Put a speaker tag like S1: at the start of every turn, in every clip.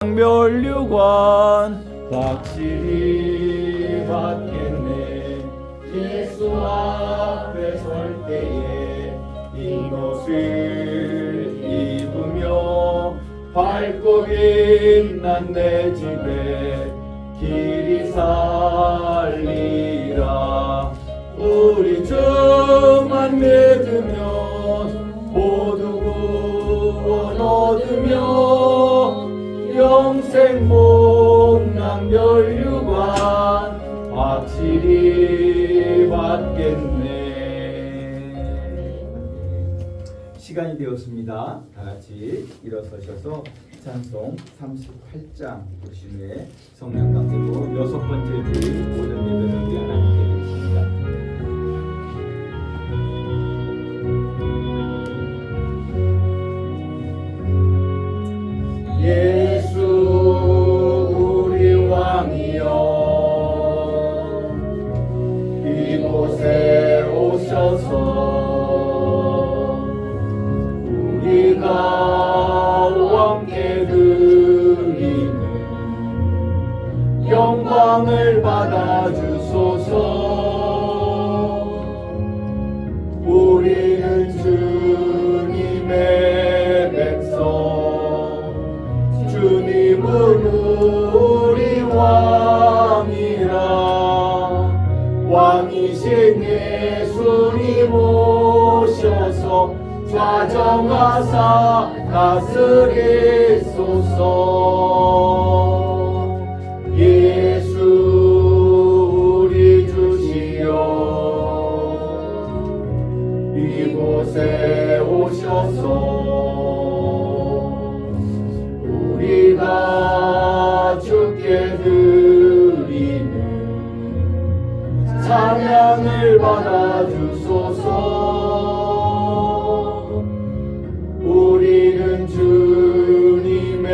S1: 멸류관 확실히 받겠네. 예수 앞에 설 때에 이것을 입으며 밝고 빛난 내 집에 길이 살리라. 우리 주만 믿으면 모두 구원 얻으며 영생 복락 멸류관 확실히 받겠네. 시간이 되었습니다. 다 같이 일어서셔서 찬송 38장 보신 후에 성령 강대로 여섯 번째 주일 오늘 예배를 우리 하나님께 드리십니다. 예수 우리 왕이여 이곳에 오셔서 우리가 왕께 드리는 영광을 받아주소서. 우리는 주님의 백성, 주님은 우리 왕이라. 왕이신 예수님 오셔서 좌정하사 다스리소서. 예수 우리 주시여 이곳에 오셔서 우리가 주께 드리는 찬양을 받아주소서. 우리는 주님의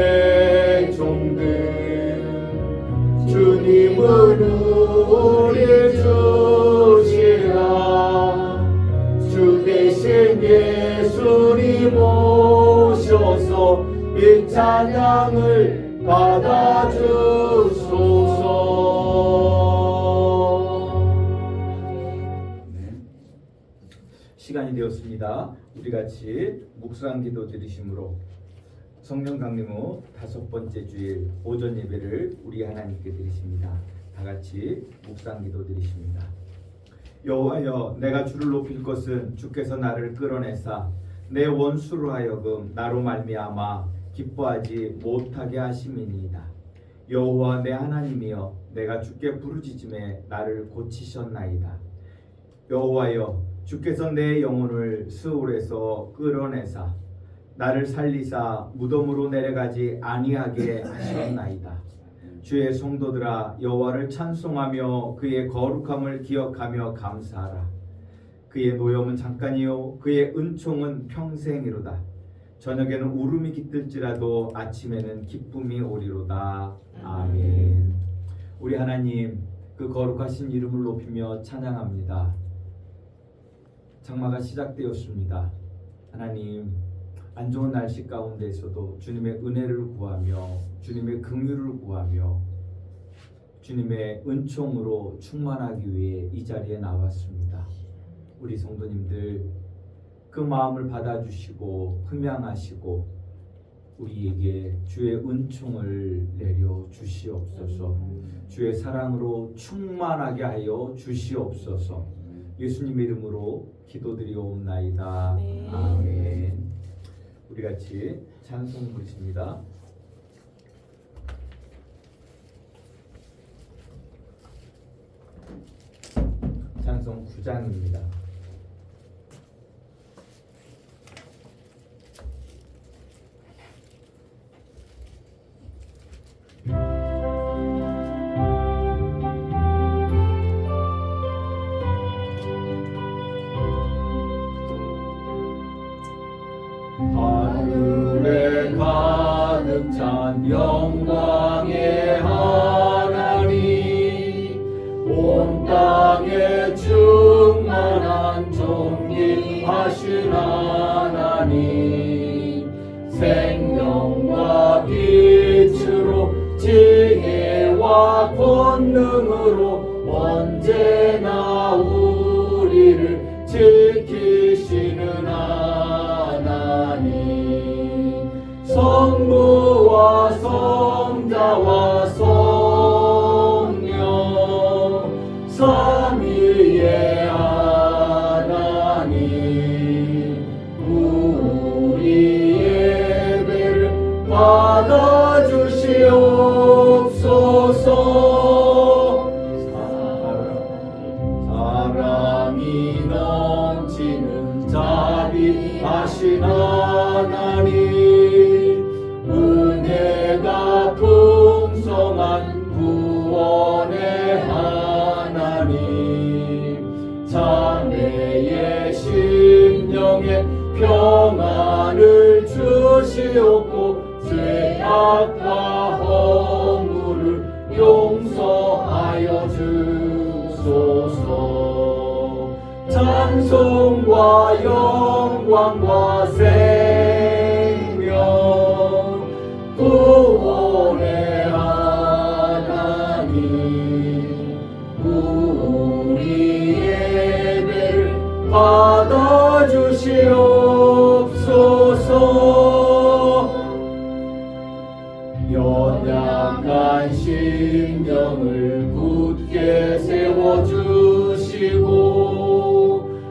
S1: 종들, 주님은 우리 주시라. 주 대신 예수님 오셔서 이 찬양을 받아주소서. 시간이 되었습니다. 우리 같이 묵상 기도 드리심으로 성령 강림 후 다섯 번째 주일 오전 예배를 우리 하나님께 드리십니다. 다 같이 묵상 기도 드리십니다. 여호와여, 내가 주를 높일 것은 주께서 나를 끌어내사 내 원수로 하여금 나로 말미암아 기뻐하지 못하게 하심이니이다. 여호와 내 하나님이여, 내가 주께 부르짖음에 나를 고치셨나이다. 여호와여, 주께서 내 영혼을 스올에서 끌어내사 나를 살리사 무덤으로 내려가지 아니하게 하셨나이다. 주의 성도들아, 여호와를 찬송하며 그의 거룩함을 기억하며 감사하라. 그의 노염은 잠깐이요 그의 은총은 평생이로다. 저녁에는 울음이 깃들지라도 아침에는 기쁨이 오리로다. 아멘. 우리 하나님, 그 거룩하신 이름을 높이며 찬양합니다. 장마가 시작되었습니다. 하나님, 안 좋은 날씨 가운데서도 주님의 은혜를 구하며 주님의 긍휼을 구하며 주님의 은총으로 충만하기 위해 이 자리에 나왔습니다. 우리 성도님들 그 마음을 받아주시고 흠양하시고 우리에게 주의 은총을 내려 주시옵소서. 주의 사랑으로 충만하게 하여 주시옵소서. 예수님의 이름으로 기도드리옵나이다. 아멘. 우리 같이 찬송 부르십니다. 찬송 9장입니다. 하늘에 가득 찬 영광의 하나님, 온 땅에 충만한 존귀하신 하나님, 생명과 빛을 권능으로 언제나 우리를 지키시는 하나님, 성부와 성자와 성령 삼위의 하나님, 우리 예배를 받아주시옵소서. 사랑이 넘치는 자비하신 하나님, 은혜가 풍성한 구원의 하나님, 자매의 심령에 평안을 주시옵고 죄악과 허물을 용서하여 주소서. 찬송과 영광과 생명 구원의 하나님, 우리 예배를 받아주시옵소서. 연약한 심령을 굳게 세워주시고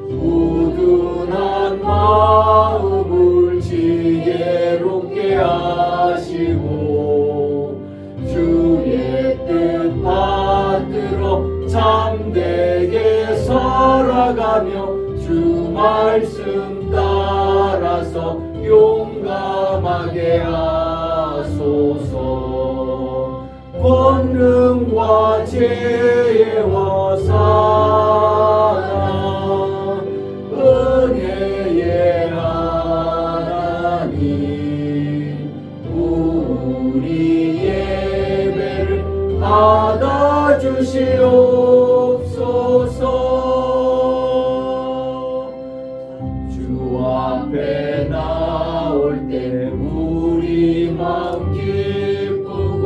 S1: 우둔한 마음을 지혜롭게 하시고 주의 뜻 받들어 참되게 살아가며 주 말씀 따라서 용감하게 하소서. 권능과 지혜와 사랑 은혜의 하나님, 우리 예배를 받아주시옵소서. 주 앞에 나올 때 우리 마음 기쁘고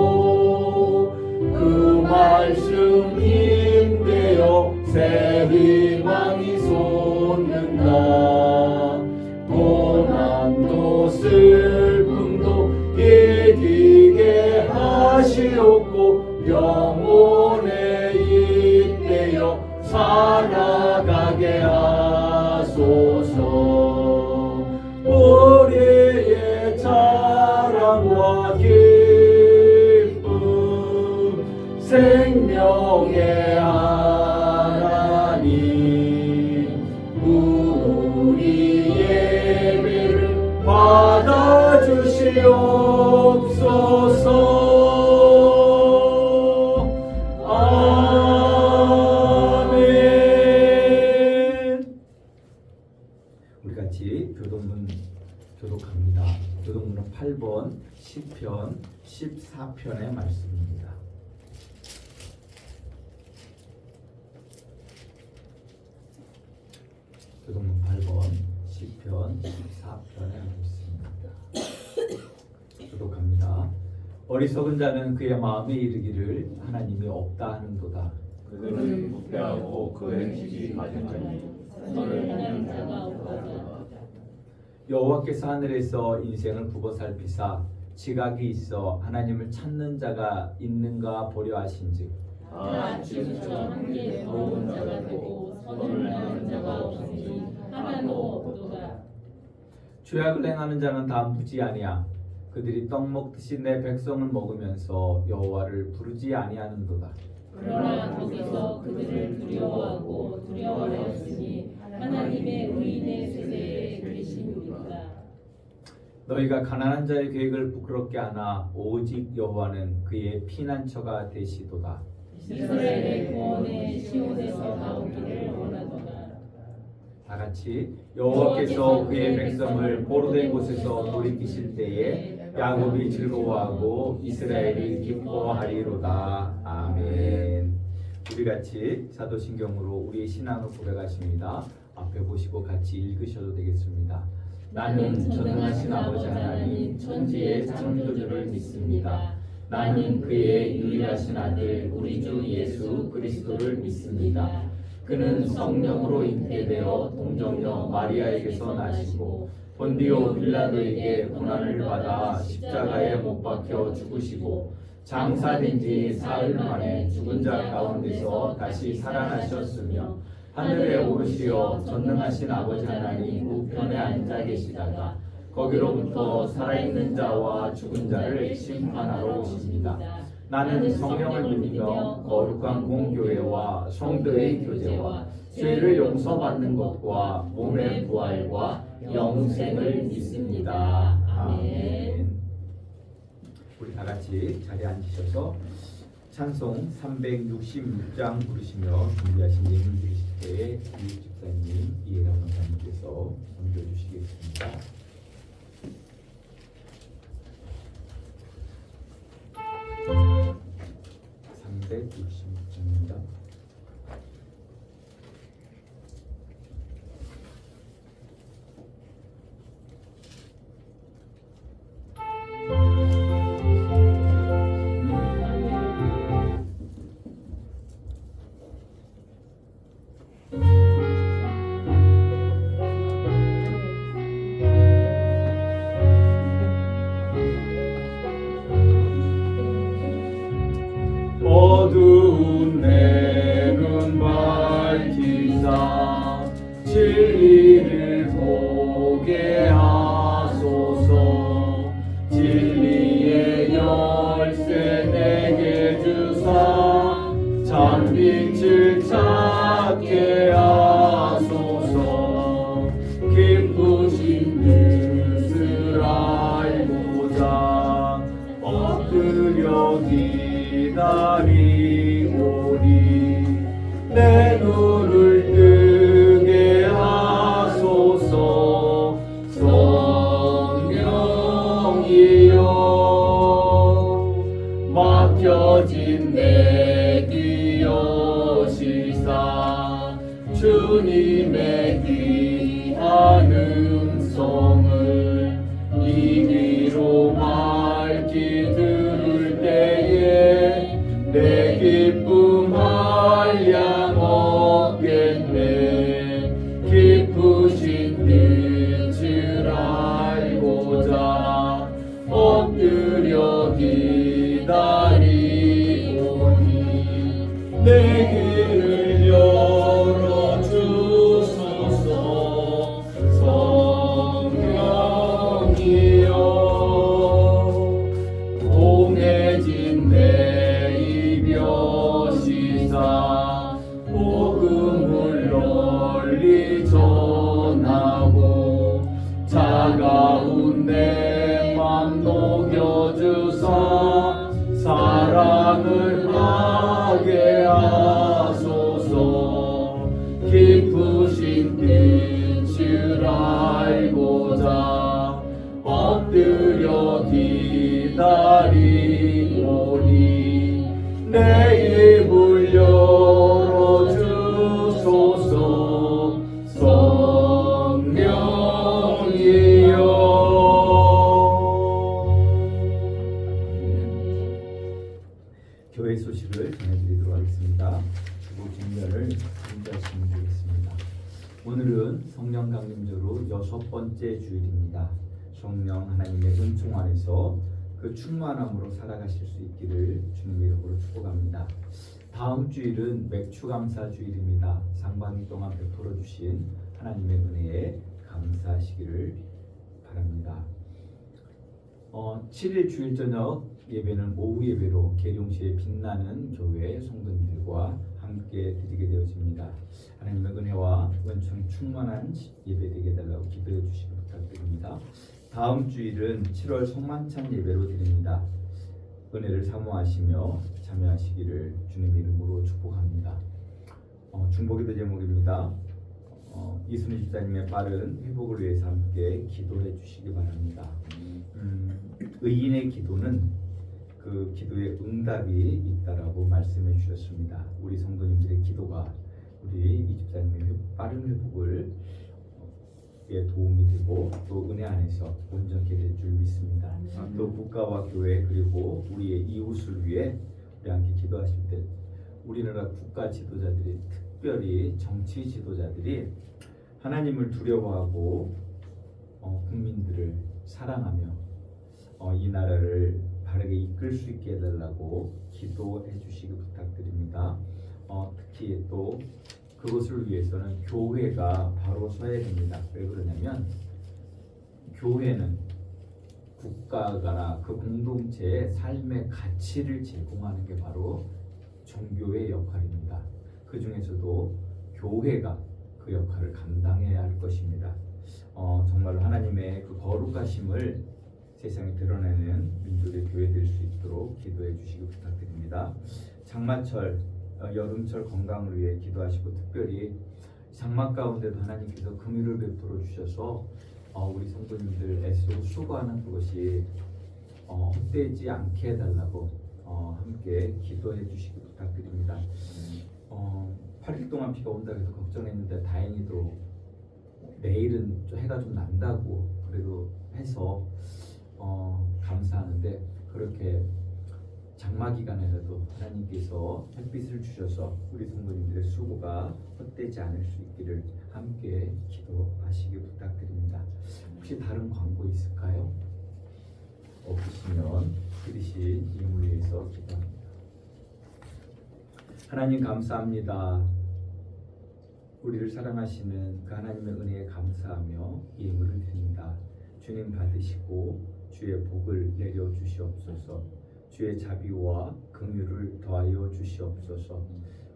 S1: 그 말씀 힘되어 새 희망이 솟는다. 고난도 슬픔도 이기게 하시옵고 영혼에 잇대어 살아가게 하소서. 우리의 자랑과 기쁨 생명의 하나님, 우리 예배를 받아주시옵소서. 우리 같이 교독합니다. 교독문은 8번, 10편, 14편의 말씀입니다. 교독문 8번, 10편, 14편의 말씀입니다. 교독합니다. 어리석은 자는 그의 마음에 이르기를 하나님이 없다 하는도다.
S2: 그는 부패하고 그 행실이 가증하니 선을 행하는 자가 없도다.
S1: 여호와께서 하늘에서 인생을 굽어 살피사 지각이 있어 하나님을 찾는 자가 있는가 보려 하신즉
S2: 다 지금처럼 함께 더운 자가 되고 선을 행하는 자가 없으니 하나도 없도다.
S1: 죄악을 행하는 자는 다 무지 아니야. 그들이 떡 먹듯이 내 백성을 먹으면서 여호와를 부르지 아니하는도다.
S2: 그러나 거기서 그들을 두려워하고 두려워하였으니 하나님의 의인의 세대에 계시니까.
S1: 너희가 가난한 자의 계획을 부끄럽게 하나 오직 여호와는 그의 피난처가 되시도다.
S2: 이스라엘의 구원에 시온에서 나오기를 원하도다.
S1: 다 같이 여호와께서 그의 백성을 보로된 곳에서 돌이키실 때에 야곱이 즐거워하고 이스라엘이 기뻐하리로다. 아멘. 우리 같이 사도신경으로 우리의 신앙을 고백하십니다. 앞에 보시고 같이 읽으셔도 되겠습니다. 나는 전능하신 아버지 하나님 천지의 창조주를 믿습니다. 나는 그의 유일하신 아들 우리 주 예수 그리스도를 믿습니다. 그는 성령으로 잉태되어 동정녀 마리아에게서 나시고 본디오 빌라도에게 고난을 받아 십자가에 못 박혀 죽으시고 장사된 지 사흘 만에 죽은 자 가운데서 다시 살아나셨으며 하늘에 오르시어 전능하신 아버지 하나님 우편에 앉아 계시다가 거기로부터 살아있는 자와 죽은 자를 심판하러 오십니다. 나는 성령을 믿으며 거룩한 공교회와 성도의 교제와 죄를 용서받는 것과 몸의 부활과 영생을 믿습니다. 아멘. 우리 다 같이 자리에 앉으셔서 찬송 366장 부르시며 준비하신 예물 드리실 때에 이익 집사님, 이해랑 원사님께서 옮겨주시겠습니다. 366장입니다. 어두운 내 눈 밝히사 진리를 보게 하소서. 진리의 열쇠 내게 주사 참빛을 찾게 하소서. 기쁘신 뜻을 알고자 엎드려 기다리오니 내 눈을 뜨게 하소서. 성령이여 맡겨진 내 귀여시사 주님의 귀한 음성을 이기로 밝히 들을 때에 내 기쁨 한량 얻겠네. 기쁘신 뜻을 알고자 엎드려 기다리오니 내 길을 열어주소서. 성령이여 공해진 내 입여시사 복음을 널리 전하고 차가운 내 맘 녹여주사 사랑을 하게 하소서. 기쁘신 뜻을 알고자 엎드려 기다리오니 내 입을 열어주소서. 성령이여 교회 소식을 전해드리도록 하겠습니다. 주보 뒷면을 준비하시면 되겠습니다. 오늘은 성령 강림절로 6번째 주일입니다. 성령 하나님의 은총 안에서 그 충만함으로 살아가실 수 있기를 주님 이름으로 축복합니다. 다음 주일은 맥추감사 주일입니다. 상반기 동안 베풀어 주신 하나님의 은혜에 감사하시기를 바랍니다. 7일 주일 저녁 예배는 오후 예배로 계룡시의 빛나는 교회 성도님들과 함께 드리게 되어집니다. 하나님의 은혜와 은총 충만한 예배 되게 해달라고 기도해 주시기 부탁드립니다. 다음 주일은 7월 성만찬 예배로 드립니다. 은혜를 사모하시며 참여하시기를 주님 이름으로 축복합니다. 중보기도 제목입니다. 이순희 집사님의 빠른 회복을 위해서 함께 기도해 주시기 바랍니다. 의인의 기도는 그 기도에 응답이 있다라고 말씀해 주셨습니다. 우리 성도님들의 기도가 우리 이 집사님의 빠른 회복을 도움이 되고 또 은혜 안에서 온전케 될 줄 믿습니다. 또 국가와 교회 그리고 우리의 이웃을 위해 우리 함께 기도하실 때 우리나라 국가 지도자들이 특별히 정치 지도자들이 하나님을 두려워하고 국민들을 사랑하며 이 나라를 바르게 이끌 수 있게 해달라고 기도해 주시기 부탁드립니다. 특히 또 그것을 위해서는 교회가 바로 서야 됩니다. 왜 그러냐면 교회는 국가가 그 공동체의 삶의 가치를 제공하는 게 바로 종교의 역할입니다. 그 중에서도 교회가 그 역할을 감당해야 할 것입니다. 정말로 하나님의 그 거룩하심을 세상에 드러내는 민족의 교회 될 수 있도록 기도해 주시기 부탁드립니다. 장마철, 여름철 건강을 위해 기도하시고 특별히 장마 가운데도 하나님께서 긍휼을 베풀어 주셔서 우리 성도님들 애쓰고 수고하는 그것이 헛되지 않게 해달라고 함께 기도해 주시기 부탁드립니다. 8일 동안 비가 온다 해서 걱정했는데 다행히도 내일은 해가 좀 난다고 그래도 해서 감사하는데 그렇게 장마 기간에라도 하나님께서 햇빛을 주셔서 우리 성도님들의 수고가 헛되지 않을 수 있기를 함께 기도하시기 부탁드립니다. 혹시 다른 광고 있을까요? 없으시면 들으신 이름을 위해서 기도합니다. 하나님 감사합니다. 우리를 사랑하시는 그 하나님의 은혜에 감사하며 예물을 드립니다. 주님 받으시고 주의 복을 내려 주시옵소서. 주의 자비와 긍휼을 더하여 주시옵소서.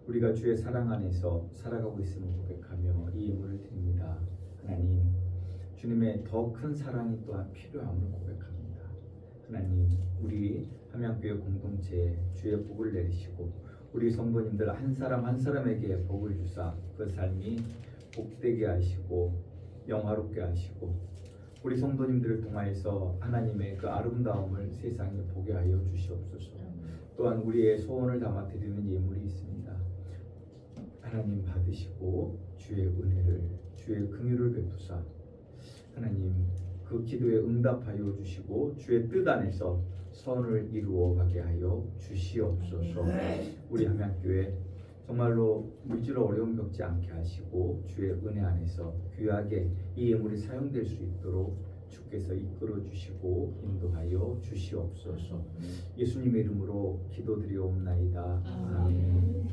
S1: 우리가 주의 사랑 안에서 살아가고 있음을 고백하며 이 예물을 드립니다. 하나님, 주님의 더 큰 사랑이 또한 필요함을 고백합니다. 하나님, 우리 함양교회 공동체에 주의 복을 내리시고 우리 성도님들 한 사람 한 사람에게 복을 주사 그 삶이 복되게 하시고 영화롭게 하시고 우리 성도님들을 통하여서 하나님의 그 아름다움을 세상에 보게 하여 주시옵소서. 또한 우리의 소원을 담아 드리는 예물이 있습니다. 하나님 받으시고 주의 은혜를 주의 긍휼을 베푸사 하나님 그 기도에 응답하여 주시고 주의 뜻 안에서 선을 이루어 가게 하여 주시옵소서. 우리 함양교회 정말로 물질로 어려움 겪지 않게 하시고 주의 은혜 안에서 귀하게 이 예물이 사용될 수 있도록 주께서 이끌어 주시고 인도하여 주시옵소서. 예수님의 이름으로 기도드리옵나이다. 아멘.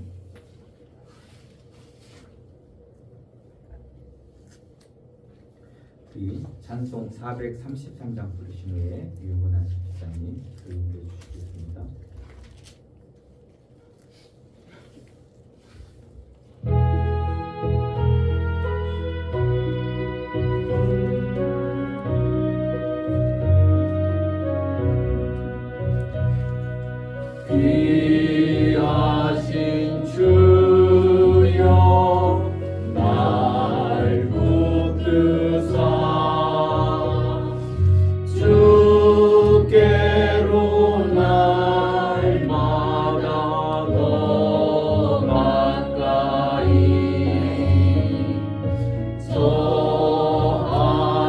S1: 이 찬송 433장 부르신 후에 유문한 집사님 교인해 주시겠습니다.
S3: 귀하신 주여 날 붙드사 주께로 날마다 더 가까이 저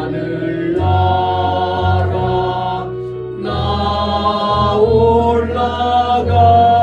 S3: 하늘나라 나 올라가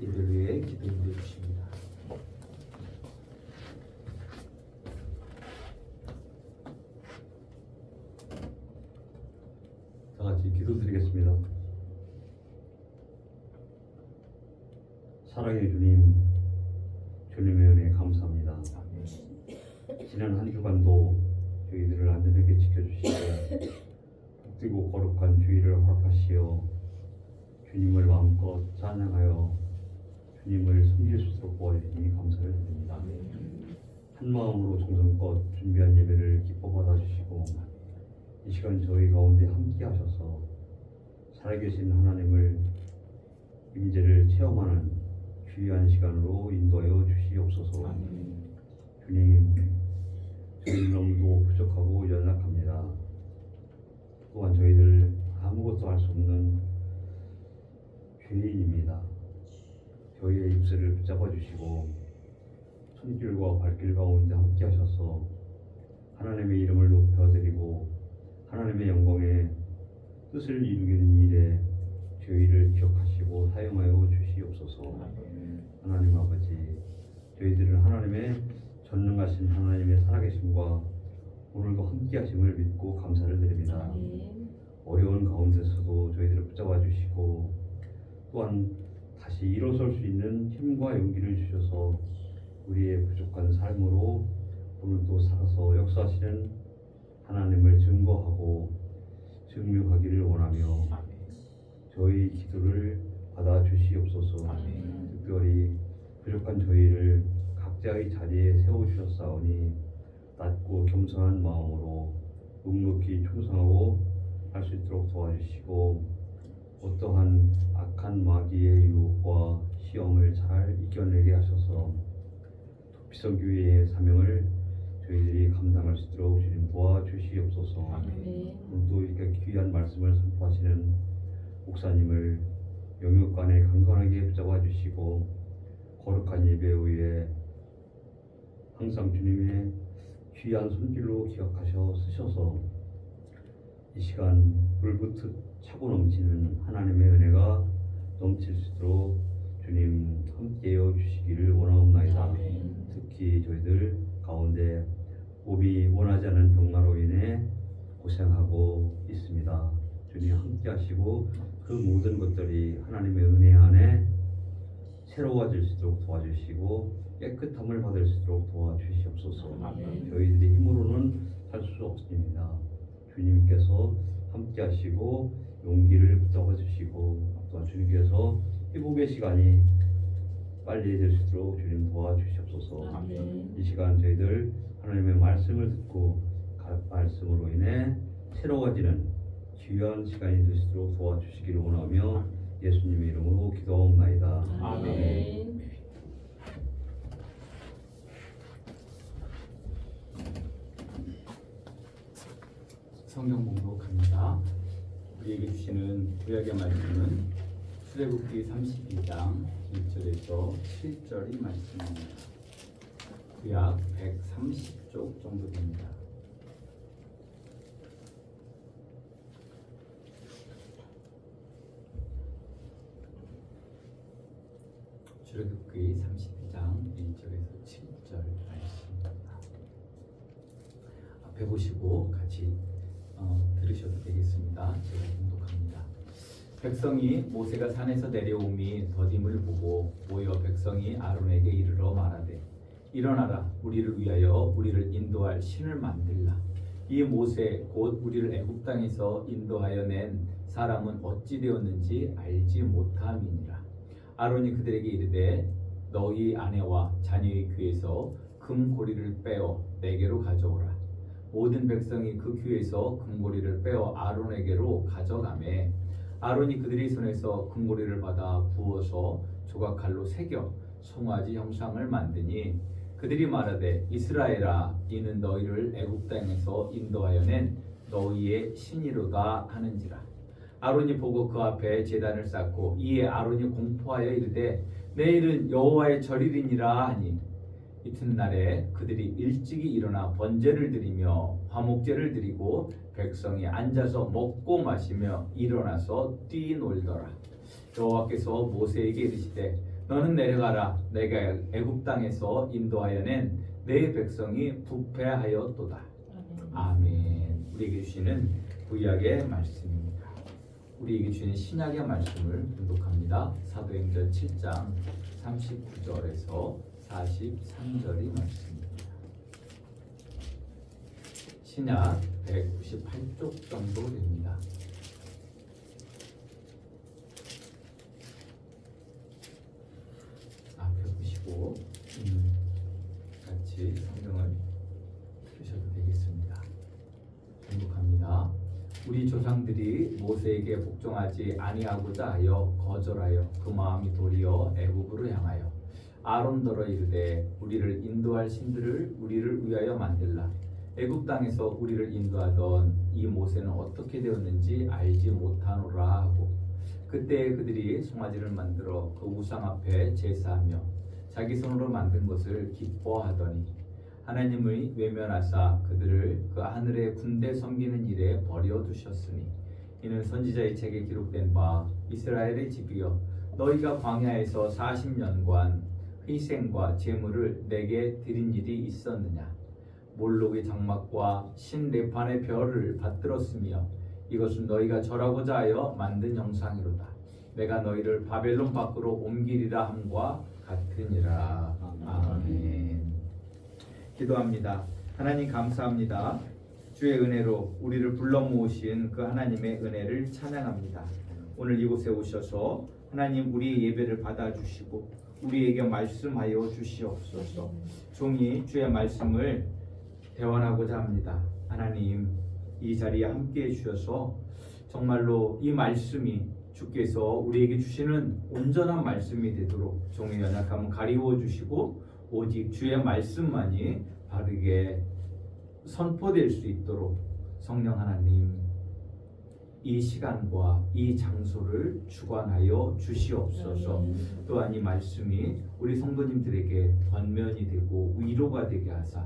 S1: 이들 위해 기도해 주십니다.
S4: 다 같이 기도드리겠습니다. 사랑의 주님, 주님의 은혜 감사합니다. 지난 한 주간도 저희들을 안전하게 지켜주시고 복되고 거룩한 주일을 허락하시어 주님을 마음껏 찬양하여 주님을 섬길 수 있도록 도와주시니 감사를 드립니다. 한 마음으로 정성껏 준비한 예배를 기뻐 받아주시고 이 시간 저희 가운데 함께 하셔서 살아계신 하나님을 임재를 체험하는 귀한 시간으로 인도하여 주시옵소서. 주님, 저희는 너무도 부족하고 연약합니다. 또한 저희들 아무것도 할 수 없는 죄인입니다. 저희의 입술을 붙잡아 주시고 손길과 발길 가운데 함께 하셔서 하나님의 이름을 높여드리고 하나님의 영광의 뜻을 이루기는 일에 저희를 기억하시고 사용하여 주시옵소서. 하나님 아버지, 저희들은 하나님의 전능하신 하나님의 살아계심과 오늘도 함께하심을 믿고 감사를 드립니다. 어려운 가운데서도 저희들을 붙잡아 주시고 또한 다시 일어설 수 있는 힘과 용기를 주셔서 우리의 부족한 삶으로 오늘도 살아서 역사하시는 하나님을 증거하고 증명하기를 원하며 저희 기도를 받아 주시옵소서. 특별히 부족한 저희를 각자의 자리에 세워주셨사오니 낮고 겸손한 마음으로 묵묵히 충성하고 할 수 있도록 도와주시고 어떠한 악한 마귀의 유혹과 시험을 잘 이겨내게 하셔서 도피성교회의 사명을 저희들이 감당할 수 있도록 주님 도와주시옵소서. 오늘도 이렇게 귀한 말씀을 선포하시는 목사님을 영육간에 강건하게 붙잡아 주시고 거룩한 예배 후에 항상 주님의 귀한 손길로 기억하셔 쓰셔서 이 시간 물붓듯 차고 넘치는 하나님의 은혜가 넘칠 수 있도록 주님 함께여 주시기를 원하옵나이다. 특히 저희들 가운데 몸이 원하지 않은 병마로 인해 고생하고 있습니다. 주님 함께 하시고 그 모든 것들이 하나님의 은혜 안에 새로워질 수 있도록 도와주시고 깨끗함을 받을 수 있도록 도와주시옵소서. 저희들의 힘으로는 할 수 없습니다. 주님께서 함께 하시고 용기를 붙잡아 주시고 또한 주님께서 회복의 시간이 빨리 될 수 있도록 주님 도와주시옵소서. 이 시간 저희들 하나님의 말씀을 듣고 말씀으로 인해 새로워지는 귀한 시간이 될 수 있도록 도와주시기를 원하며 예수님의 이름으로 기도하옵나이다.
S2: 아멘.
S1: 성경 공독합니다. 우리에게 주시는 구약의 말씀은 출애굽기 32장 1절에서 7절의 말씀입니다. 구약 130쪽 정도 됩니다. 출애굽기 32장 1절에서 7절 말씀입니다. 앞에 보시고 같이 들으셔도 되겠습니다. 제가 공독합니다. 백성이 모세가 산에서 내려오미 더딤을 보고 모여 백성이 아론에게 이르러 말하되 일어나라 우리를 위하여 우리를 인도할 신을 만들라. 이 모세 곧 우리를 애굽 땅에서 인도하여 낸 사람은 어찌 되었는지 알지 못함이니라. 아론이 그들에게 이르되 너희 아내와 자녀의 귀에서 금고리를 빼어 내게로 가져오라. 모든 백성이 그 귀에서 금고리를 빼어 아론에게로 가져가매 아론이 그들의 손에서 금고리를 받아 부어서 조각칼로 새겨 송아지 형상을 만드니 그들이 말하되 이스라엘아 이는 너희를 애굽 땅에서 인도하여 낸 너희의 신이로다 하는지라. 아론이 보고 그 앞에 제단을 쌓고 이에 아론이 공포하여 이르되 내일은 여호와의 절일이니라 하니 이튿날에 그들이 일찍이 일어나 번제를 드리며 화목제를 드리고 백성이 앉아서 먹고 마시며 일어나서 뛰놀더라. 여호와께서 모세에게 이르시되 너는 내려가라. 내가 애굽 땅에서 인도하여 낸 내 백성이 부패하였도다. 아멘. 우리에게 주시는 구약의 말씀입니다. 우리에게 주시는 신약의 말씀을 분독합니다. 사도행전 7장 39절에서 43절의 말씀입니다. 신약 198쪽 정도 됩니다. 앞에 보시고 같이 성경을 펴셔도 되겠습니다. 공독합니다. 우리 조상들이 모세에게 복종하지 아니하고자 하여 거절하여 그 마음이 도리어 애굽으로 향하여 아론더러 이르되 우리를 인도할 신들을 우리를 위하여 만들라. 애굽 땅에서 우리를 인도하던 이 모세는 어떻게 되었는지 알지 못하노라 하고 그때 그들이 송아지를 만들어 그 우상 앞에 제사하며 자기 손으로 만든 것을 기뻐하더니 하나님의 외면하사 그들을 그 하늘의 군대 섬기는 일에 버려두셨으니 이는 선지자의 책에 기록된 바 이스라엘의 집이여 너희가 광야에서 40년간 희생과 제물을 내게 드린 일이 있었느냐 몰록의 장막과 신레판의 별을 받들었으며 이것은 너희가 절하고자 하여 만든 형상이로다. 내가 너희를 바벨론 밖으로 옮기리라 함과 같으니라. 아멘. 기도합니다. 하나님 감사합니다. 주의 은혜로 우리를 불러 모으신 그 하나님의 은혜를 찬양합니다. 오늘 이곳에 오셔서 하나님 우리의 예배를 받아주시고 우리에게 말씀하여 주시옵소서. 종이 주의 말씀을 대원하고자 합니다. 하나님 이 자리에 함께해 주셔서 정말로 이 말씀이 주께서 우리에게 주시는 온전한 말씀이 되도록 종의 연약함을 가리워 주시고 오직 주의 말씀만이 바르게 선포될 수 있도록 성령 하나님 이 시간과 이 장소를 주관하여 주시옵소서. 또한 이 말씀이 우리 성도님들에게 권면이 되고 위로가 되게 하사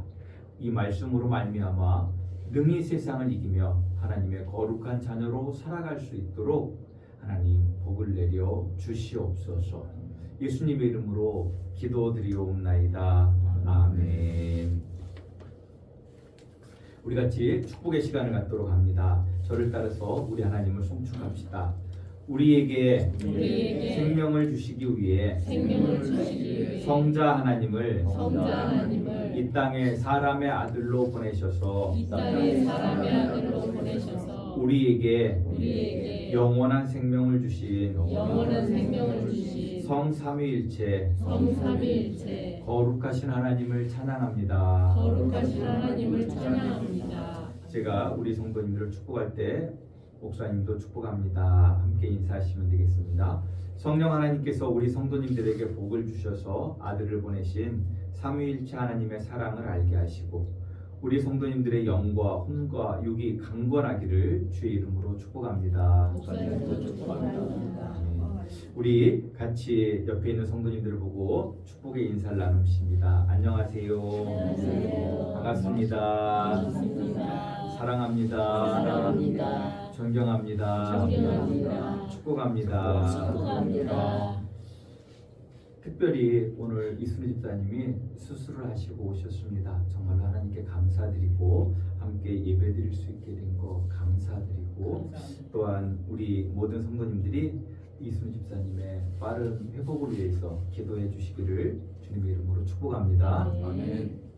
S1: 이 말씀으로 말미암아 능히 세상을 이기며 하나님의 거룩한 자녀로 살아갈 수 있도록 하나님 복을 내려 주시옵소서. 예수님의 이름으로 기도드리옵나이다. 아멘. 우리 같이 축복의 시간을 갖도록 합니다. 저를 따라서 우리 하나님을 송축합시다. 우리에게 생명을 주시기 위해 성자 하나님을 이 땅에 사람의 아들로 보내셔서 우리에게 영원한 생명을 주신 성삼위일체 거룩하신 하나님을 찬양합니다. 제가 우리 성도님들을 축복할 때 목사님도 축복합니다. 함께 인사하시면 되겠습니다. 성령 하나님께서 우리 성도님들에게 복을 주셔서 아들을 보내신 삼위일체 하나님의 사랑을 알게 하시고 우리 성도님들의 영과 혼과 육이 강건하기를 주의 이름으로 축복합니다.
S2: 목사님도 축복합니다.
S1: 우리 같이 옆에 있는 성도님들을 보고 축복의 인사를 나누십니다. 안녕하세요. 반갑습니다. 사랑합니다. 존경합니다. 축복합니다. 특별히 오늘 이순희 집사님이 수술을 하시고 오셨습니다. 정말로 하나님께 감사드리고 함께 예배드릴 수 있게 된 거 감사드리고 또한 우리 모든 성도님들이 이순희 집사님의 빠른 회복을 위해서 기도해 주시기를 주님의 이름으로 축복합니다. 아멘.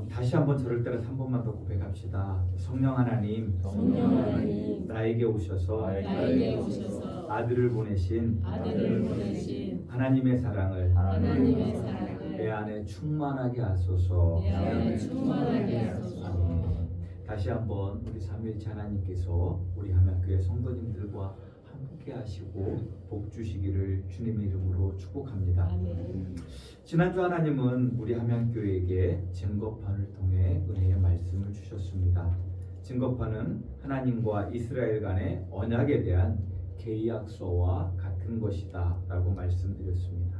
S1: 다시 한번 저를 따라서 한 번만 더 고백합시다. 성령 하나님, 나에게 오셔서 아들을 보내신 하나님의 사랑을 내 안에 충만하게 하소서. 다시 한번 우리 삼위일체 하나님께서 우리 함양교회 성도님들과 함께 하시고 복 주시기를 주님의 이름으로 축복합니다. 지난주 하나님은 우리 함양교회에게 증거판을 통해 은혜의 말씀을 주셨습니다. 증거판은 하나님과 이스라엘 간의 언약에 대한 계약서와 같은 것이다 라고 말씀드렸습니다.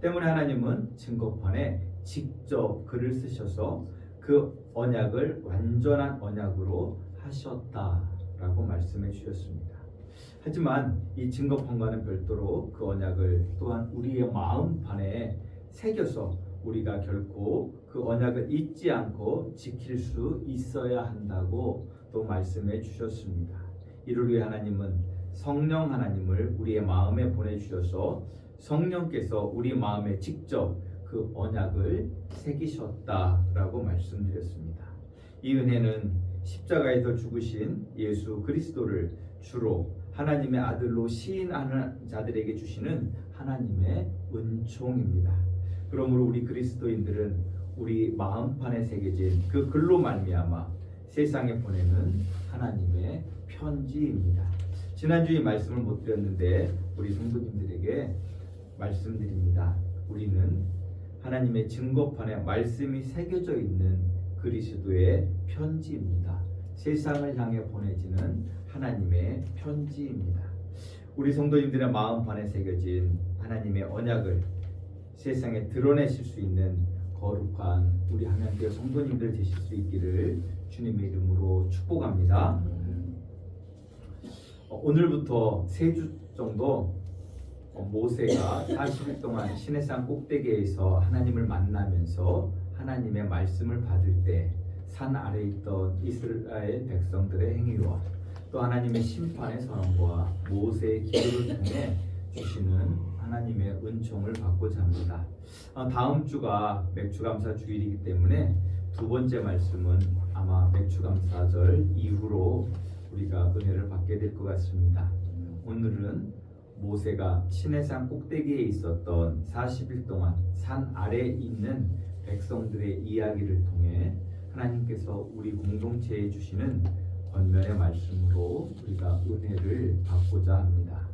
S1: 때문에 하나님은 증거판에 직접 글을 쓰셔서 그 언약을 완전한 언약으로 하셨다라고 말씀해 주셨습니다. 하지만 이 증거판과는 별도로 그 언약을 또한 우리의 마음판에 새겨서 우리가 결코 그 언약을 잊지 않고 지킬 수 있어야 한다고 또 말씀해 주셨습니다. 이를 위해 하나님은 성령 하나님을 우리의 마음에 보내주셔서 성령께서 우리 마음에 직접 그 언약을 새기셨다라고 말씀드렸습니다. 이 은혜는 십자가에서 죽으신 예수 그리스도를 주로 하나님의 아들로 시인하는 자들에게 주시는 하나님의 은총입니다. 그러므로 우리 그리스도인들은 우리 마음판에 새겨진 그 글로 말미암아 세상에 보내는 하나님의 편지입니다. 지난주에 말씀을 못 드렸는데 우리 성도님들에게 말씀드립니다. 우리는 하나님의 증거판에 말씀이 새겨져 있는 그리스도의 편지입니다. 세상을 향해 보내지는 하나님의 편지입니다. 우리 성도님들의 마음판에 새겨진 하나님의 언약을 세상에 드러내실 수 있는 거룩한 우리 하나님의 성도님들 되실 수 있기를 주님의 이름으로 축복합니다. 오늘부터 3주 정도 모세가 40일 동안 시내산 꼭대기에서 하나님을 만나면서 하나님의 말씀을 받을 때 산 아래 있던 이스라엘 백성들의 행위와 또 하나님의 심판의 선언과 모세의 기도를 통해 주시는 하나님의 은총을 받고자 합니다. 다음 주가 맥주감사 주일이기 때문에 두 번째 말씀은 아마 맥주감사절 이후로 우리가 은혜를 받게 될 것 같습니다. 오늘은 모세가 시내산 꼭대기에 있었던 40일 동안 산 아래에 있는 백성들의 이야기를 통해 하나님께서 우리 공동체에 주시는 권면의 말씀으로 우리가 은혜를 받고자 합니다.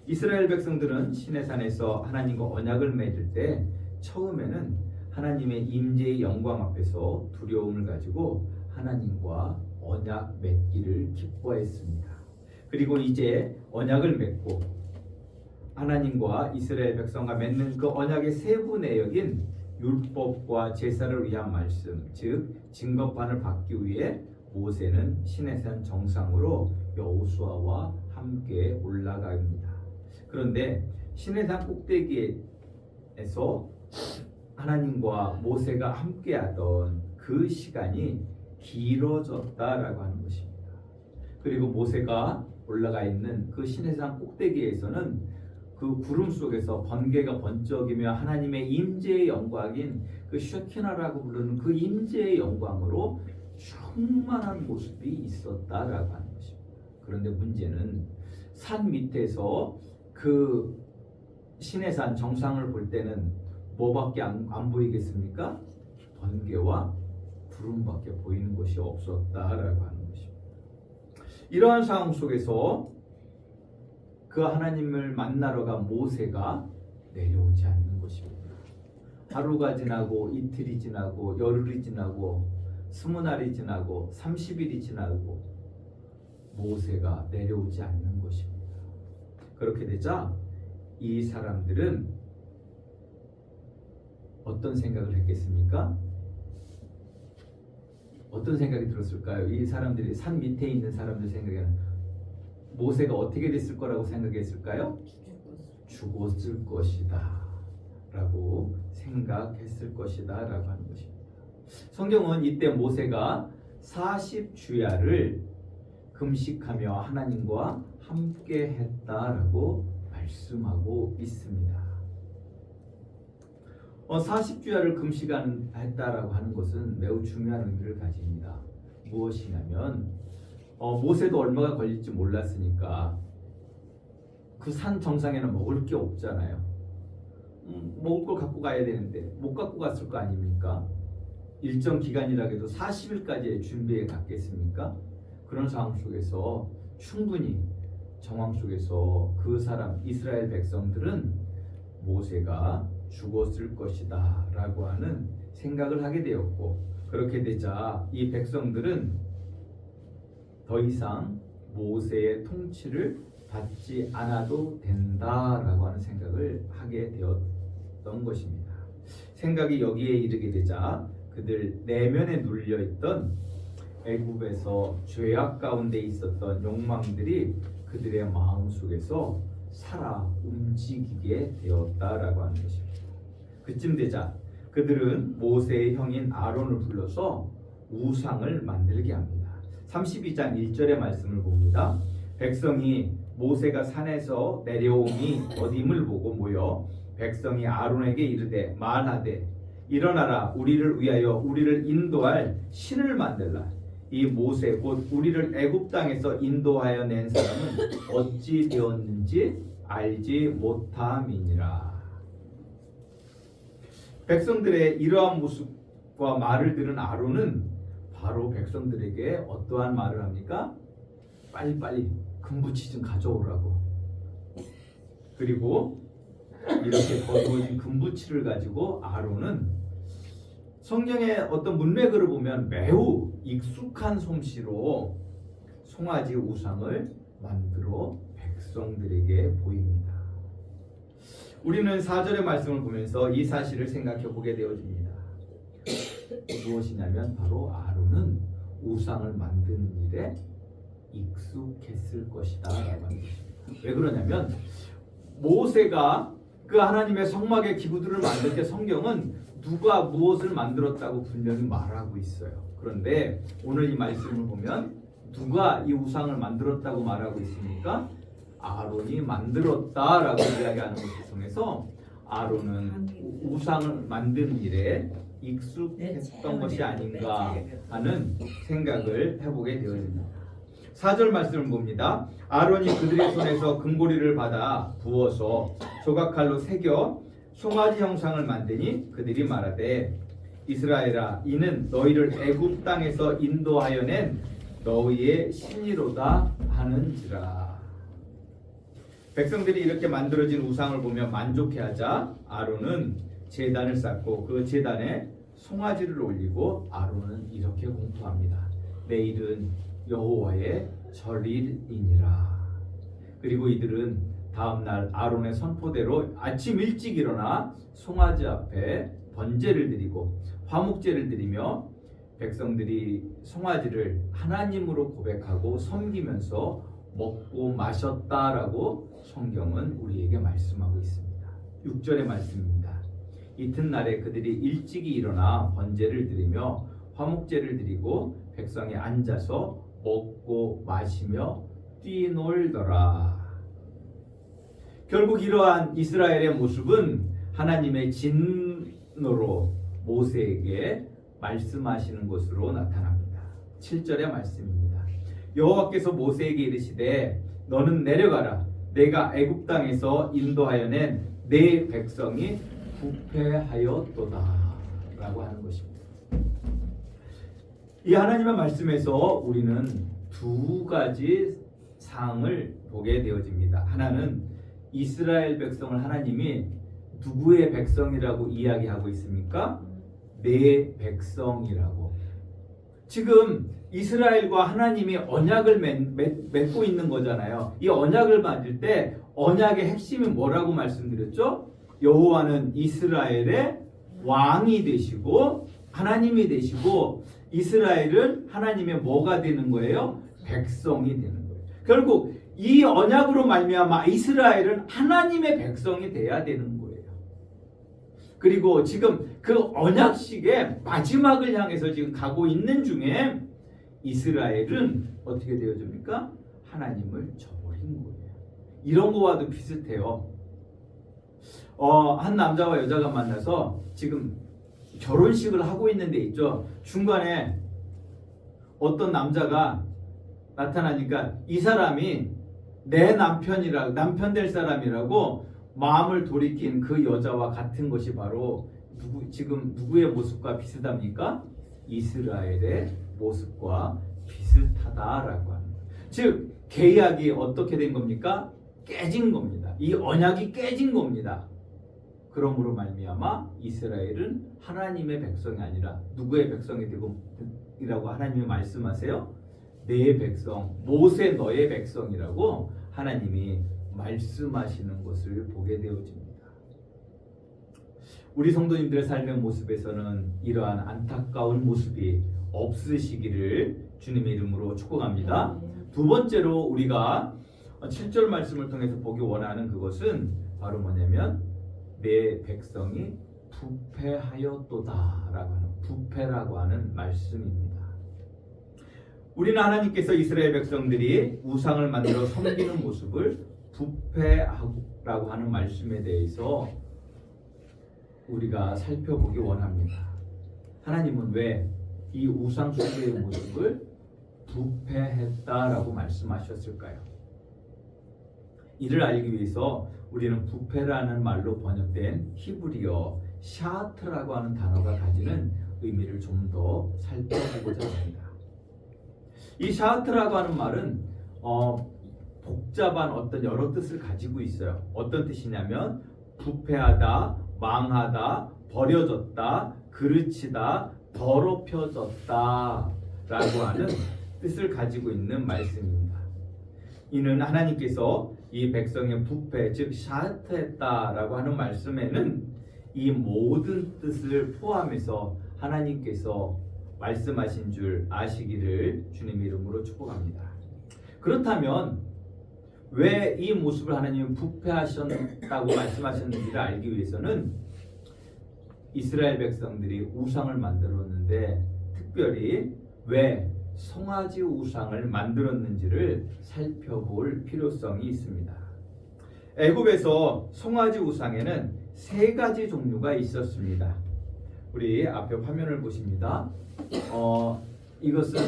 S1: 이스라엘 백성들은 시내산에서 하나님과 언약을 맺을 때 처음에는 하나님의 임재의 영광 앞에서 두려움을 가지고 하나님과 언약 맺기를 기뻐했습니다. 그리고 이제 언약을 맺고 하나님과 이스라엘 백성과 맺는 그 언약의 세부 내역인 율법과 제사를 위한 말씀, 즉 증거판을 받기 위해 모세는 시내산 정상으로 여호수아와 함께 올라갑니다. 그런데 시내산 꼭대기에서 하나님과 모세가 함께하던 그 시간이 길어졌다라고 하는 것입니다. 그리고 모세가 올라가 있는 그 시내산 꼭대기에서는 그 구름 속에서 번개가 번쩍이며 하나님의 임재의 영광인 그 쉐키나라고 부르는 그 임재의 영광으로 충만한 모습이 있었다라고 하는 것입니다. 그런데 문제는 산 밑에서 그 시내산 정상을 볼 때는 뭐밖에 안 보이겠습니까? 번개와 구름밖에 보이는 것이 없었다라고 하는 것입니다. 이러한 상황 속에서 그 하나님을 만나러 간 모세가 내려오지 않는 것입니다. 하루가 지나고 이틀이 지나고 열흘이 지나고 20날이 지나고 30일이 지나고 모세가 내려오지 않는 것입니다. 그렇게 되자 이 사람들은 어떤 생각을 했겠습니까? 어떤 생각이 들었을까요? 이 사람들이 산 밑에 있는 사람들 생각에는 모세가 어떻게 됐을 거라고 생각했을까요? 죽었을 것이다 라고 생각했을 것이다 라고 하는 것입니다. 성경은 이때 모세가 40주야를 금식하며 하나님과 함께 했다라고 말씀하고 있습니다. 40주야를 금식했다라고 하는 것은 매우 중요한 의미를 가집니다. 무엇이냐면 모세도 얼마가 걸릴지 몰랐으니까 그 산 정상에는 먹을 게 없잖아요. 먹을 걸 갖고 가야 되는데 못 갖고 갔을 거 아닙니까? 일정 기간이라고 해도 40일까지의 준비에 갔겠습니까? 그런 상황 속에서 충분히 정황 속에서 그 사람 이스라엘 백성들은 모세가 죽었을 것이다 라고 하는 생각을 하게 되었고, 그렇게 되자 이 백성들은 더 이상 모세의 통치를 받지 않아도 된다라고 하는 생각을 하게 되었던 것입니다. 생각이 여기에 이르게 되자 그들 내면에 눌려있던 애굽에서 죄악 가운데 있었던 욕망들이 그들의 마음 속에서 살아 움직이게 되었다라고 하는 것입니다. 그쯤 되자 그들은 모세의 형인 아론을 불러서 우상을 만들게 합니다. 32장 1절의 말씀을 봅니다. 백성이 모세가 산에서 내려오니 어dim을 보고 모여 백성이 아론에게 이르되 말하되 일어나라 우리를 위하여 우리를 인도할 신을 만들라. 이 모세 곧 우리를 애굽 땅에서 인도하여 낸 사람은 어찌 되었는지 알지 못함이니라. 백성들의 이러한 모습과 말을 들은 아론은 바로 백성들에게 어떠한 말을 합니까? 빨리빨리 금붙이 좀 가져오라고. 그리고 이렇게 거두어진 금붙이를 가지고 아론은 성경의 어떤 문맥을 보면 매우 익숙한 솜씨로 송아지 우상을 만들어 백성들에게 보입니다. 우리는 4절의 말씀을 보면서 이 사실을 생각해 보게 되어집니다. 무엇이냐면 바로 아론은 우상을 만드는 일에 익숙했을 것이다 라고 하는 것입니다. 왜 그러냐면 모세가 그 하나님의 성막의 기구들을 만들 때 성경은 누가 무엇을 만들었다고 분명히 말하고 있어요. 그런데 오늘 이 말씀을 보면 누가 이 우상을 만들었다고 말하고 있습니까? 아론이 만들었다라고 이야기하는 것을 통해서 아론은 우상을 만드는 일에 익숙했던 것이 아닌가 하는 생각을 해보게 되어집니다. 4절 말씀을 봅니다. 아론이 그들의 손에서 금고리를 받아 부어서 조각칼로 새겨 송아지 형상을 만드니 그들이 말하되 이스라엘아 이는 너희를 애굽 땅에서 인도하여 낸 너희의 신이로다 하는지라. 백성들이 이렇게 만들어진 우상을 보며 만족해하자 아론은 제단을 쌓고 그 제단에 송아지를 올리고 아론은 이렇게 공포합니다. 내일은 여호와의 절일이니라. 그리고 이들은 다음날 아론의 선포대로 아침 일찍 일어나 송아지 앞에 번제를 드리고 화목제를 드리며 백성들이 송아지를 하나님으로 고백하고 섬기면서 먹고 마셨다라고 성경은 우리에게 말씀하고 있습니다. 6절의 말씀입니다. 이튿날에 그들이 일찍이 일어나 번제를 드리며 화목제를 드리고 백성이 앉아서 먹고 마시며 뛰놀더라. 결국 이러한 이스라엘의 모습은 하나님의 진노로 모세에게 말씀하시는 것으로 나타납니다. 7절의 말씀입니다. 여호와께서 모세에게 이르시되 너는 내려가라. 내가 애굽 땅에서 인도하여 낸 내 백성이 부패하였도다 라고 하는 것입니다. 이 하나님의 말씀에서 우리는 두 가지 사항을 보게 되어집니다. 하나는 이스라엘 백성을 하나님이 누구의 백성이라고 이야기하고 있습니까? 내 백성이라고. 지금 이스라엘과 하나님이 언약을 맺고 있는 거잖아요. 이 언약을 맺을 때 언약의 핵심이 뭐라고 말씀드렸죠? 여호와는 이스라엘의 왕이 되시고 하나님이 되시고 이스라엘은 하나님의 뭐가 되는 거예요? 백성이 되는 거예요. 결국 이 언약으로 말미암아 이스라엘은 하나님의 백성이 돼야 되는 거예요. 그리고 지금 그 언약식의 마지막을 향해서 지금 가고 있는 중에 이스라엘은 어떻게 되어집니까? 하나님을 저버린 거예요. 이런 거와도 비슷해요. 한 남자와 여자가 만나서 지금 결혼식을 하고 있는 데 있죠. 중간에 어떤 남자가 나타나니까 이 사람이 내 남편 될 사람이라고 마음을 돌이킨 그 여자와 같은 것이 바로 지금 누구의 모습과 비슷합니까? 이스라엘의 모습과 비슷하다라고 하는 거예요. 즉 계약이 어떻게 된 겁니까? 깨진 겁니다. 이 언약이 깨진 겁니다. 그러므로 말미암아 이스라엘은 하나님의 백성이 아니라 누구의 백성이 되고이라고 하나님이 말씀하세요? 내 백성, 모세 너의 백성이라고 하나님이 말씀하시는 것을 보게 되어집니다. 우리 성도님들의 삶의 모습에서는 이러한 안타까운 모습이 없으시기를 주님의 이름으로 축복합니다. 두 번째로 우리가 7절 말씀을 통해서 보기 원하는 그것은 바로 뭐냐면 내 백성이 부패하였도다라고 하는 부패라고 하는 말씀입니다. 우리는 하나님께서 이스라엘 백성들이 우상을 만들어 섬기는 모습을 부패라고 하는 말씀에 대해서 우리가 살펴보기 원합니다. 하나님은 왜 이 우상 숭배의 모습을 부패했다라고 말씀하셨을까요? 이를 알기 위해서 우리는 부패라는 말로 번역된 히브리어 샤트라고 하는 단어가 가지는 의미를 좀 더 살펴보고자 합니다. 이 샤트라고 하는 말은 복잡한 어떤 여러 뜻을 가지고 있어요. 어떤 뜻이냐면 부패하다, 망하다, 버려졌다, 그르치다, 더럽혀졌다 라고 하는 뜻을 가지고 있는 말씀입니다. 이는 하나님께서 이 백성의 부패, 즉 샤트했다라고 하는 말씀에는 이 모든 뜻을 포함해서 하나님께서 말씀하신 줄 아시기를 주님 이름으로 축복합니다. 그렇다면 왜 이 모습을 하나님은 부패하셨다고 말씀하셨는지를 알기 위해서는 이스라엘 백성들이 우상을 만들었는데 특별히 왜 송아지 우상을 만들었는지를 살펴볼 필요성이 있습니다. 애굽에서 송아지 우상에는 3가지 종류가 있었습니다. 우리 앞에 화면을 보십니다. 이것은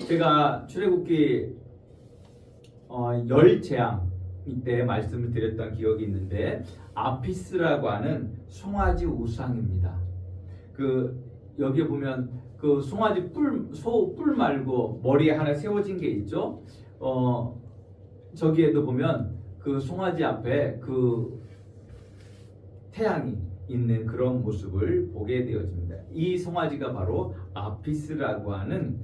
S1: 제가 출애굽기 10재앙 이때 말씀을 드렸던 기억이 있는데 아피스라고 하는 송아지 우상입니다. 여기에 보면 그 송아지 소 뿔 말고 머리에 하나 세워진 게 있죠. 저기에도 보면 그 송아지 앞에 그 태양이 있는 그런 모습을 보게 되어집니다. 이 송아지가 바로 아피스라고 하는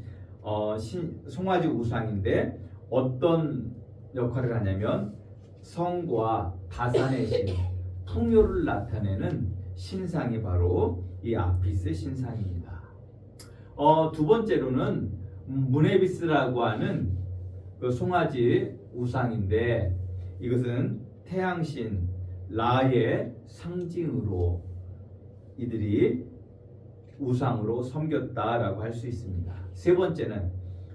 S1: 송아지 우상인데 어떤 역할을 하냐면 성과 다산의 신, 풍요를 나타내는 신상이 바로 이 아피스 신상입니다. 두 번째로는 무네비스라고 하는 그 송아지 우상인데 이것은 태양신 라의 상징으로 이들이 우상으로 섬겼다라고 할 수 있습니다. 세 번째는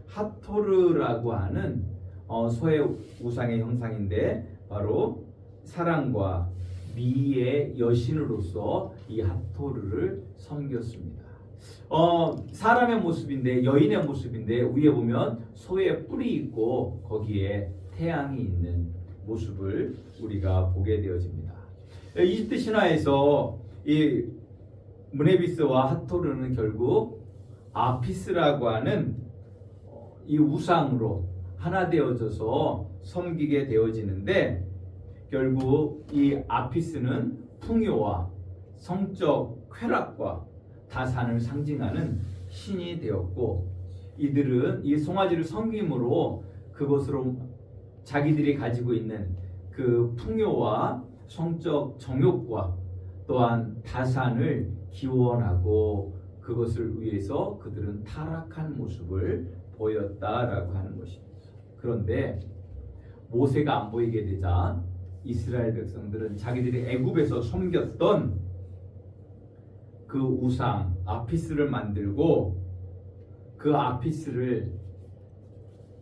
S1: 하토르라고 하는 소의 우상의 형상인데 바로 사랑과 미의 여신으로서 이 하토르를 섬겼습니다. 사람의 모습인데 여인의 모습인데 위에 보면 소의 뿔이 있고 거기에 태양이 있는 모습을 우리가 보게 되어집니다. 이집트 신화에서 이 무네비스와 하토르는 결국 아피스라고 하는 이 우상으로 하나 되어져서 섬기게 되어지는데 결국 이 아피스는 풍요와 성적 쾌락과 다산을 상징하는 신이 되었고 이들은 이 송아지를 섬김으로 그것으로 자기들이 가지고 있는 그 풍요와 성적 정욕과 또한 다산을 기원하고 그것을 위해서 그들은 타락한 모습을 보였다라고 하는 것입니다. 그런데 모세가 안 보이게 되자 이스라엘 백성들은 자기들이 애굽에서 섬겼던 그 우상 아피스를 만들고 그 아피스를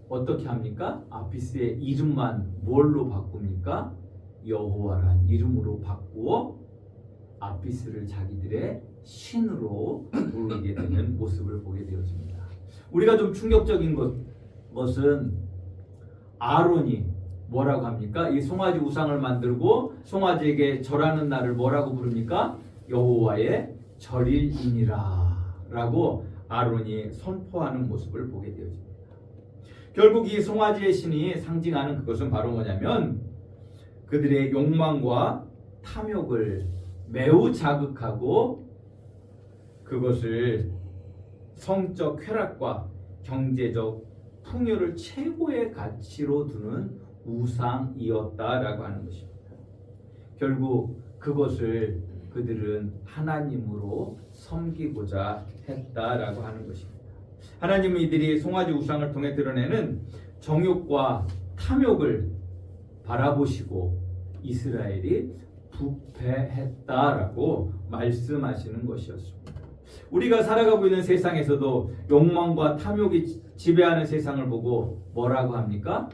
S1: 어떻게 합니까? 아피스의 이름만 뭘로 바꿉니까? 여호와란 이름으로 바꾸어 아피스를 자기들의 신으로 부르게 되는 모습을 보게 되었습니다. 우리가 좀 충격적인 것은 아론이 뭐라고 합니까? 이 송아지 우상을 만들고 송아지에게 절하는 날을 뭐라고 부릅니까? 여호와의 절일이니라 라고 아론이 선포하는 모습을 보게 되어집니다. 결국 이 송아지의 신이 상징하는 그것은 바로 뭐냐면 그들의 욕망과 탐욕을 매우 자극하고 그것을 성적 쾌락과 경제적 풍요를 최고의 가치로 두는 우상이었다라고 하는 것입니다. 결국 그것을 그들은 하나님으로 섬기고자 했다라고 하는 것입니다. 하나님은 이들이 송아지 우상을 통해 드러내는 정욕과 탐욕을 바라보시고 이스라엘이 부패했다라고 말씀하시는 것이었습니다. 우리가 살아가고 있는 세상에서도 욕망과 탐욕이 지배하는 세상을 보고 뭐라고 합니까?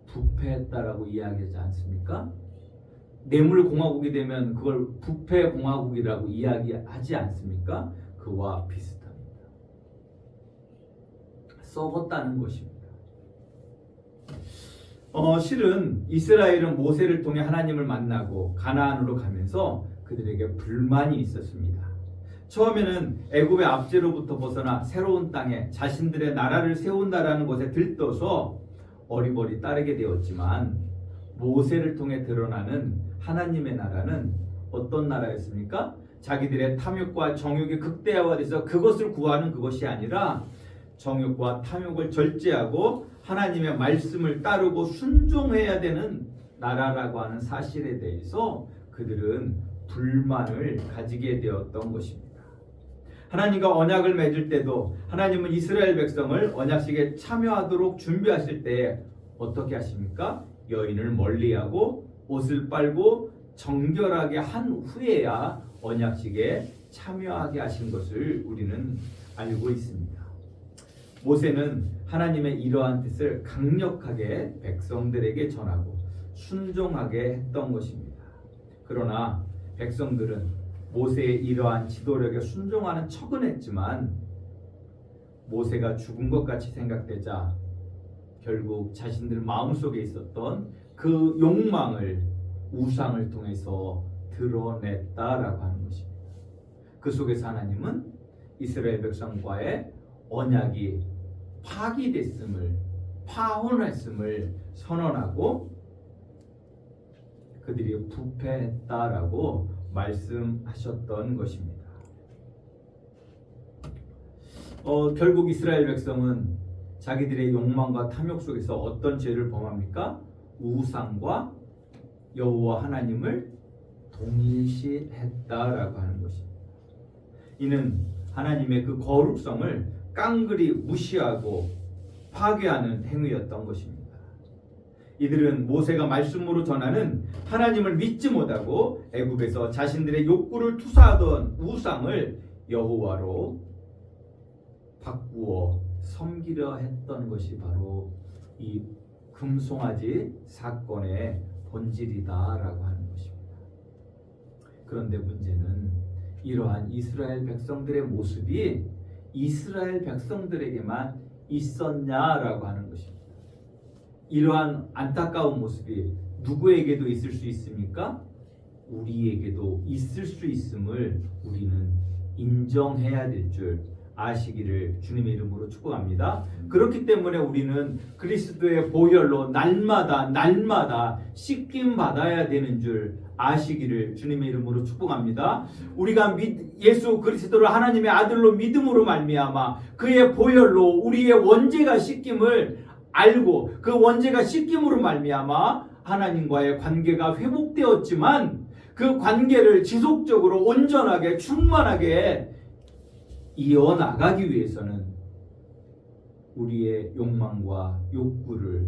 S1: 부패했다라고 이야기하지 않습니까? 뇌물공화국이 되면 그걸 부패공화국이라고 이야기하지 않습니까? 그와 비슷합니다. 썩었다는 것입니다. 실은 이스라엘은 모세를 통해 하나님을 만나고 가나안으로 가면서 그들에게 불만이 있었습니다. 처음에는 애굽의 압제로부터 벗어나 새로운 땅에 자신들의 나라를 세운다라는 것에 들떠서 어리버리 따르게 되었지만 모세를 통해 드러나는 하나님의 나라는 어떤 나라였습니까? 자기들의 탐욕과 정욕이 극대화돼서 그것을 구하는 그것이 아니라 정욕과 탐욕을 절제하고 하나님의 말씀을 따르고 순종해야 되는 나라라고 하는 사실에 대해서 그들은 불만을 가지게 되었던 것입니다. 하나님과 언약을 맺을 때도 하나님은 이스라엘 백성을 언약식에 참여하도록 준비하실 때 어떻게 하십니까? 여인을 멀리하고 옷을 빨고 정결하게 한 후에야 언약식에 참여하게 하신 것을 우리는 알고 있습니다. 모세는 하나님의 이러한 뜻을 강력하게 백성들에게 전하고 순종하게 했던 것입니다. 그러나 백성들은 모세의 이러한 지도력에 순종하는 척은 했지만 모세가 죽은 것 같이 생각되자 결국 자신들 마음속에 있었던 그 욕망을 우상을 통해서 드러냈다라고 하는 것입니다. 그 속에서 하나님은 이스라엘 백성과의 언약이 파기됐음을, 파혼했음을 선언하고 그들이 부패했다라고 말씀하셨던 것입니다. 결국 이스라엘 백성은 자기들의 욕망과 탐욕 속에서 어떤 죄를 범합니까? 우상과 여호와 하나님을 동일시했다라고 하는 것입니다. 이는 하나님의 그 거룩성을 깡그리 무시하고 파괴하는 행위였던 것입니다. 이들은 모세가 말씀으로 전하는 하나님을 믿지 못하고 애굽에서 자신들의 욕구를 투사하던 우상을 여호와로 바꾸어 섬기려 했던 것이 바로 이 금송아지 사건의 본질이다라고 하는 것입니다. 그런데 문제는 이러한 이스라엘 백성들의 모습이 이스라엘 백성들에게만 있었냐라고 하는 것입니다. 이러한 안타까운 모습이 누구에게도 있을 수 있습니까? 우리에게도 있을 수 있음을 우리는 인정해야 될 줄 아시기를 주님의 이름으로 축복합니다. 그렇기 때문에 우리는 그리스도의 보혈로 날마다 씻김 받아야 되는 줄 아시기를 주님의 이름으로 축복합니다. 우리가 예수 그리스도를 하나님의 아들로 믿음으로 말미암아 그의 보혈로 우리의 원죄가 씻김을 알고 그 원죄가 씻김으로 말미암아 하나님과의 관계가 회복되었지만 그 관계를 지속적으로 온전하게 충만하게 이어나가기 위해서는 우리의 욕망과 욕구를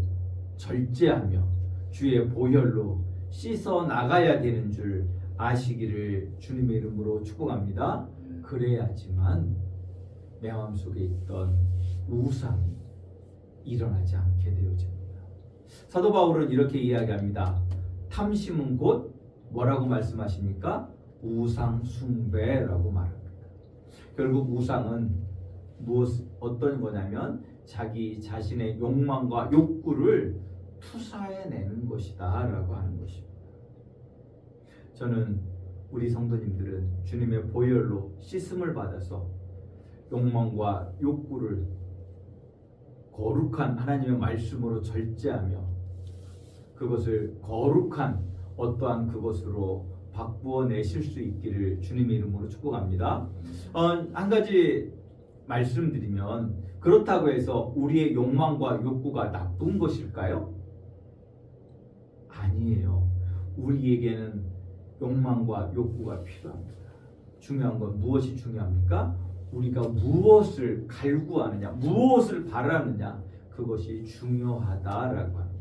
S1: 절제하며 주의 보혈로 씻어 나가야 되는 줄 아시기를 주님의 이름으로 축복합니다. 그래야지만 내 마음속에 있던 우상이 일어나지 않게 되어집니다. 사도 바울은 이렇게 이야기합니다. 탐심은 곧 뭐라고 말씀하십니까? 우상 숭배라고 말합니다. 결국 우상은 어떤 거냐면 자기 자신의 욕망과 욕구를 투사해내는 것이다 라고 하는 것입니다. 저는 우리 성도님들은 주님의 보혈로 씻음을 받아서 욕망과 욕구를 거룩한 하나님의 말씀으로 절제하며 그것을 거룩한 어떠한 그것으로 바꾸어 내실 수 있기를 주님의 이름으로 축복합니다. 한 가지 말씀드리면 그렇다고 해서 우리의 욕망과 욕구가 나쁜 것일까요? 아니에요. 우리에게는 욕망과 욕구가 필요합니다. 중요한 건 무엇이 중요합니까? 우리가 무엇을 갈구하느냐, 무엇을 바라느냐, 그것이 중요하다라고 합니다.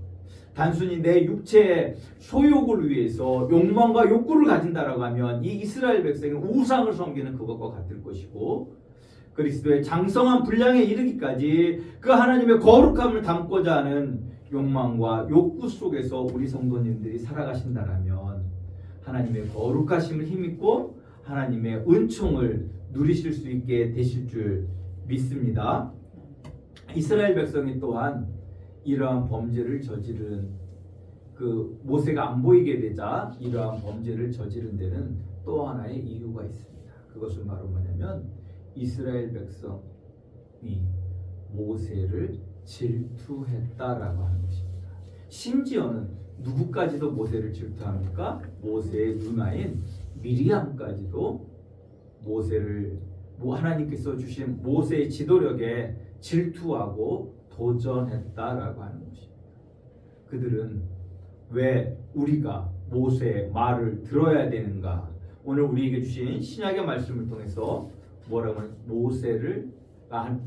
S1: 단순히 내 육체의 소욕을 위해서 욕망과 욕구를 가진다라고 하면 이 이스라엘 백성이 우상을 섬기는 그것과 같을 것이고, 그리스도의 장성한 분량에 이르기까지 그 하나님의 거룩함을 담고자 하는 욕망과 욕구 속에서 우리 성도님들이 살아가신다라면 하나님의 거룩하심을 힘입고 하나님의 은총을 누리실 수 있게 되실 줄 믿습니다. 이스라엘 백성이 또한 이러한 범죄를 저지른 그 모세가 안 보이게 되자 이러한 범죄를 저지른 데는 또 하나의 이유가 있습니다. 그것은 바로 뭐냐면 이스라엘 백성이 모세를 질투했다라고 하는 것입니다. 심지어는 누구까지도 모세를 질투합니까? 모세의 누나인 미리암까지도 모세를 하나님께서 주신 모세의 지도력에 질투하고 도전했다라고 하는 것입니다. 그들은 왜 우리가 모세의 말을 들어야 되는가? 오늘 우리에게 주신 신약의 말씀을 통해서 뭐라고 하면 모세를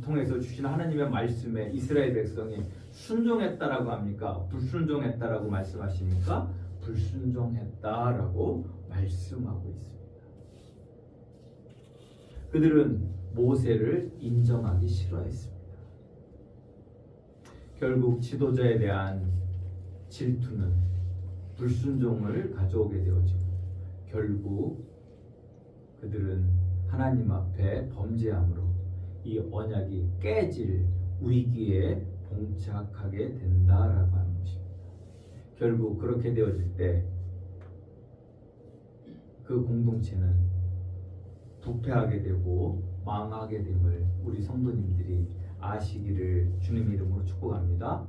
S1: 통해서 주신 하나님의 말씀에 이스라엘 백성이 순종했다라고 합니까? 불순종했다라고 말씀하십니까? 불순종했다라고 말씀하고 있습니다. 그들은 모세를 인정하기 싫어했습니다. 결국 지도자에 대한 질투는 불순종을 가져오게 되어지고 결국 그들은 하나님 앞에 범죄함으로 이 언약이 깨질 위기에 봉착하게 된다라고 하는 것입니다. 결국 그렇게 되어질 때 그 공동체는 부패하게 되고 망하게 됨을 우리 성도님들이 아시기를 주님의 이름으로 축복합니다.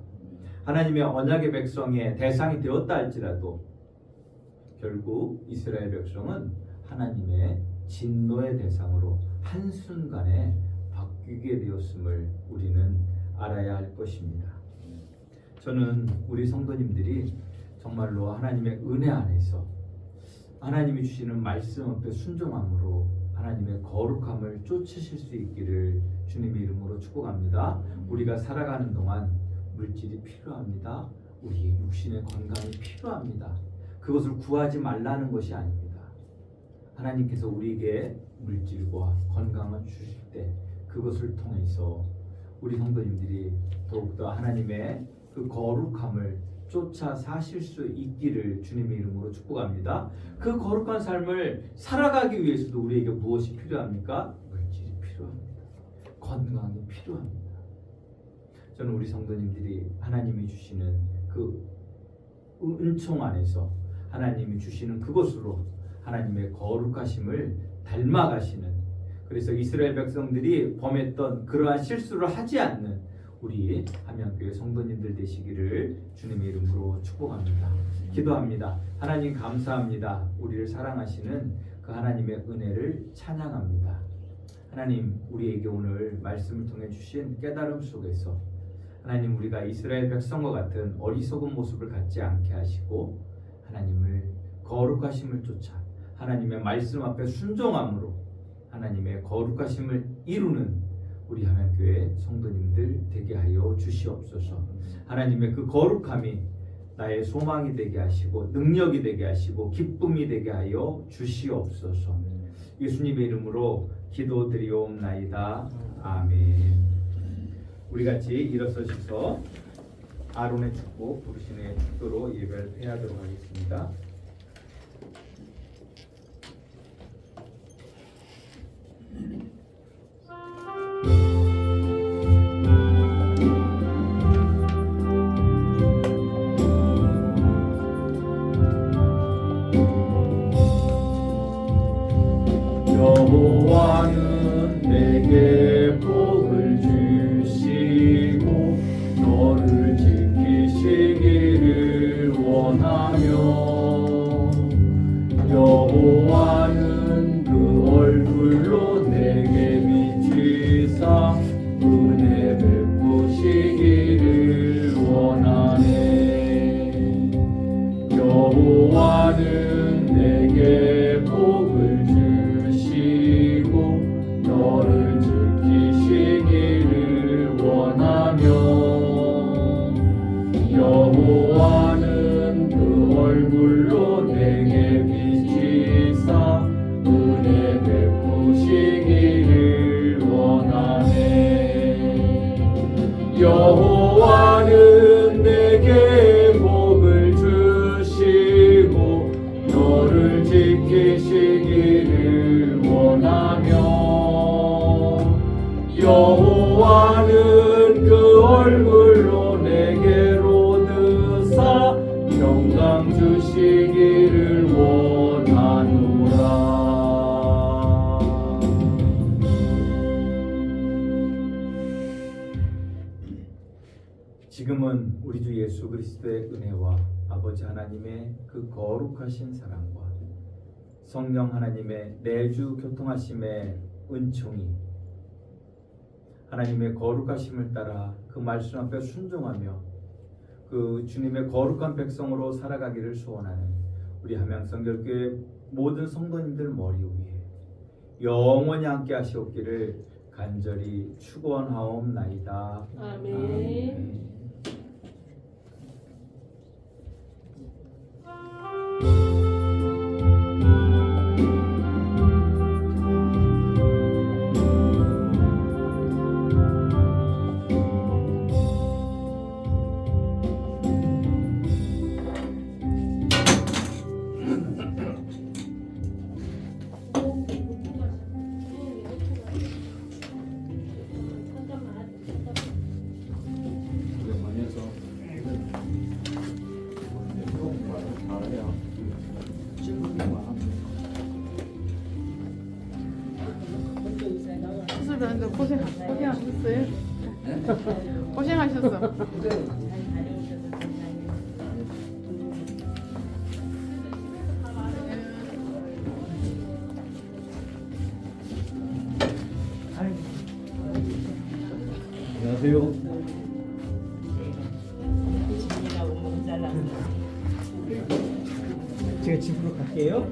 S1: 하나님의 언약의 백성의 대상이 되었다 할지라도 결국 이스라엘 백성은 하나님의 진노의 대상으로 한순간에 바뀌게 되었음을 우리는 알아야 할 것입니다. 저는 우리 성도님들이 정말로 하나님의 은혜 안에서 하나님이 주시는 말씀 앞에 순종함으로 하나님의 거룩함을 쫓으실 수 있기를 주님의 이름으로 축복합니다. 우리가 살아가는 동안 물질이 필요합니다. 우리의 육신의 건강이 필요합니다. 그것을 구하지 말라는 것이 아닙니다. 하나님께서 우리에게 물질과 건강을 주실 때 그것을 통해서 우리 성도님들이 더욱더 하나님의 그 거룩함을 쫓아 사실 수 있기를 주님의 이름으로 축복합니다. 그 거룩한 삶을 살아가기 위해서도 우리에게 무엇이 필요합니까? 물질이 필요합니다. 건강이 필요합니다. 저는 우리 성도님들이 하나님이 주시는 그 은총 안에서 하나님이 주시는 그것으로 하나님의 거룩하심을 닮아가시는, 그래서 이스라엘 백성들이 범했던 그러한 실수를 하지 않는 우리 함양교회 성도님들 되시기를 주님의 이름으로 축복합니다. 기도합니다. 하나님 감사합니다. 우리를 사랑하시는 그 하나님의 은혜를 찬양합니다. 하나님, 우리에게 오늘 말씀을 통해 주신 깨달음 속에서 하나님, 우리가 이스라엘 백성과 같은 어리석은 모습을 갖지 않게 하시고 하나님을 거룩하심을 쫓아 하나님의 말씀 앞에 순종함으로 하나님의 거룩하심을 이루는 우리 함양교회 성도님들 되게 하여 주시옵소서. 하나님의 그 거룩함이 나의 소망이 되게 하시고 능력이 되게 하시고 기쁨이 되게 하여 주시옵소서. 예수님의 이름으로 기도드리옵나이다. 아멘. 우리 같이 일어서셔서 아론의 축복, 부르신의 축도로 예배를 패하도록 하겠습니다.
S3: 여호와는 내게 복을 주시고 너를 지키시기를 원하며 여호와는 그 얼굴로 내게 비치사 은혜 베푸시기를 원하네. 여호와는 내게 복을 주시고 너를 지키시기를 원하며 여호와는 여호와는 그 얼굴로 내게로 드사 평강 주시기를 원하노라.
S1: 지금은 우리 주 예수 그리스도의 은혜와 아버지 하나님의 그 거룩하신 사랑과 성령 하나님의 내주 교통하심의 은총이 하나님의 거룩하심을 따라 그 말씀 앞에 순종하며 그 주님의 거룩한 백성으로 살아가기를 소원하는 우리 함양성결교회 모든 성도님들 머리 위에 영원히 함께 하시옵기를 간절히 축원하옵나이다.
S2: 아멘.
S5: 수술하는데 고생하셨어요? 고생하셨어.
S4: 안녕하세요.
S6: 제가 집으로 갈게요.